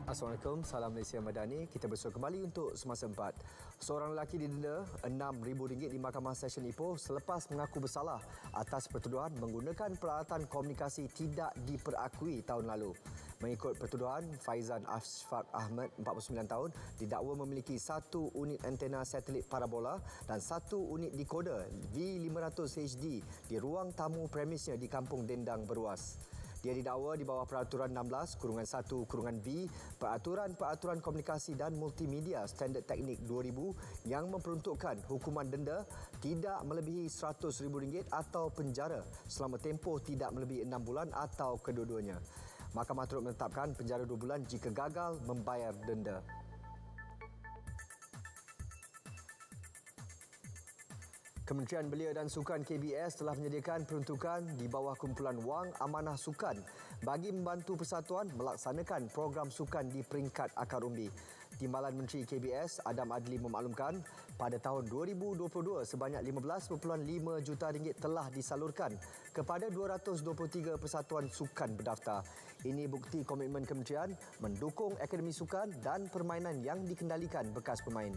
Assalamualaikum, salam Malaysia Madani. Kita bersua kembali untuk Semasa 4. Seorang lelaki didenda RM6,000 di Mahkamah Session Ipoh selepas mengaku bersalah atas pertuduhan menggunakan peralatan komunikasi tidak diperakui tahun lalu. Mengikut pertuduhan, Faizan Ashfaq Ahmad, 49 tahun, didakwa memiliki satu unit antena satelit parabola dan satu unit dekoder V500 HD di ruang tamu premisnya di Kampung Dendang Beruas. Dia didakwa di bawah Peraturan 16/1/B Peraturan Komunikasi dan Multimedia Standard Teknik 2000 yang memperuntukkan hukuman denda tidak melebihi RM100,000 atau penjara selama tempoh tidak melebihi 6 bulan atau kedua-duanya. Mahkamah turut menetapkan penjara 2 bulan jika gagal membayar denda. Kementerian Belia dan Sukan KBS telah menyediakan peruntukan di bawah kumpulan Wang Amanah Sukan bagi membantu persatuan melaksanakan program sukan di peringkat akar umbi. Timbalan Menteri KBS Adam Adli memaklumkan pada tahun 2022 sebanyak RM15.5 juta telah disalurkan kepada 223 persatuan sukan berdaftar. Ini bukti komitmen kementerian mendukung akademi sukan dan permainan yang dikendalikan bekas pemain.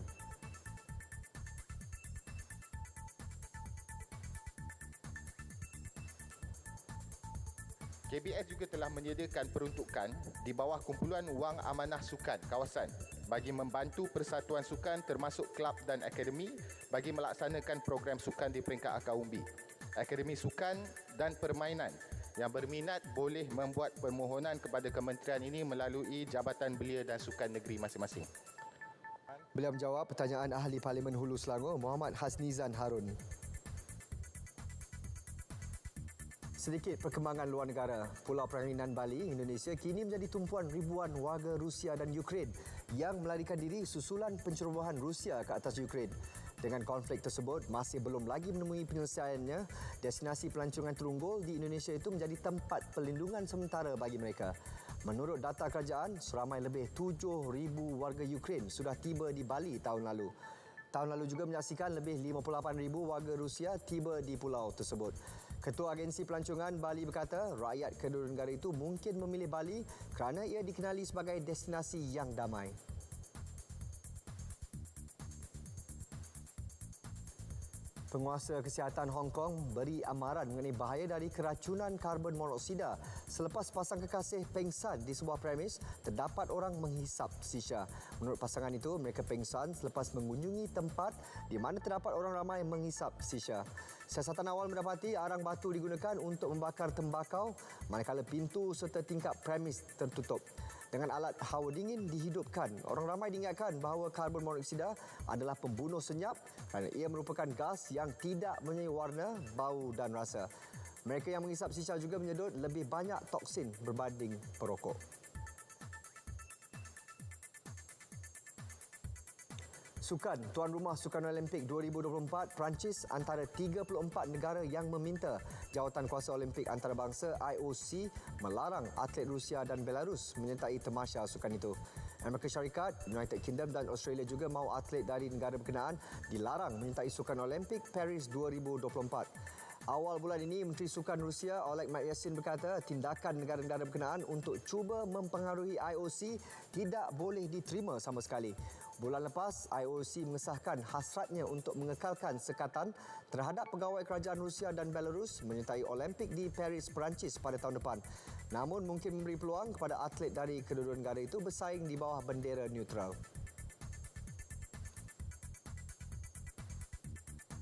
KBS juga telah menyediakan peruntukan di bawah kumpulan Wang Amanah Sukan kawasan bagi membantu persatuan sukan termasuk kelab dan akademi bagi melaksanakan program sukan di peringkat akar umbi. Akademi sukan dan permainan yang berminat boleh membuat permohonan kepada kementerian ini melalui Jabatan Belia dan Sukan Negeri masing-masing. Beliau menjawab pertanyaan Ahli Parlimen Hulu Selangor Muhammad Hasnizan Harun. Sedikit perkembangan luar negara. Pulau Perainan Bali, Indonesia kini menjadi tumpuan ribuan warga Rusia dan Ukraine yang melarikan diri susulan pencerobohan Rusia ke atas Ukraine. Dengan konflik tersebut masih belum lagi menemui penyelesaiannya, destinasi pelancongan terunggul di Indonesia itu menjadi tempat perlindungan sementara bagi mereka. Menurut data kerajaan, seramai lebih 7,000 warga Ukraine sudah tiba di Bali tahun lalu. Tahun lalu juga menyaksikan lebih 58,000 warga Rusia tiba di pulau tersebut. Ketua Agensi Pelancongan Bali berkata, rakyat kedua negara itu mungkin memilih Bali kerana ia dikenali sebagai destinasi yang damai. Penguasa Kesihatan Hong Kong beri amaran mengenai bahaya dari keracunan karbon monoksida selepas pasang kekasih pengsan di sebuah premis terdapat orang menghisap sisha. Menurut pasangan itu, mereka pengsan selepas mengunjungi tempat di mana terdapat orang ramai menghisap sisha. Siasatan awal mendapati arang batu digunakan untuk membakar tembakau manakala pintu serta tingkap premis tertutup. Dengan alat hawa dingin dihidupkan, orang ramai diingatkan bahawa karbon monoksida adalah pembunuh senyap kerana ia merupakan gas yang tidak mempunyai warna, bau dan rasa. Mereka yang menghisap sisha juga menyedut lebih banyak toksin berbanding perokok. Sukan, tuan rumah Sukan Olimpik 2024, Perancis antara 34 negara yang meminta Jawatan Kuasa Olimpik Antarabangsa IOC melarang atlet Rusia dan Belarus menyertai tamasya sukan itu. Amerika Syarikat, United Kingdom dan Australia juga mahu atlet dari negara berkenaan dilarang menyertai Sukan Olimpik Paris 2024. Awal bulan ini, Menteri Sukan Rusia Oleg Matyashin berkata tindakan negara-negara berkenaan untuk cuba mempengaruhi IOC tidak boleh diterima sama sekali. Bulan lepas, IOC mengesahkan hasratnya untuk mengekalkan sekatan terhadap pegawai kerajaan Rusia dan Belarus menyertai Olimpik di Paris, Perancis pada tahun depan. Namun mungkin memberi peluang kepada atlet dari kedua-dua negara itu bersaing di bawah bendera neutral.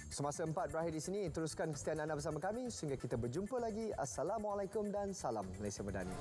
Semasa 4 berakhir di sini. Teruskan kesetiaan anda bersama kami sehingga kita berjumpa lagi. Assalamualaikum dan salam Malaysia Madani.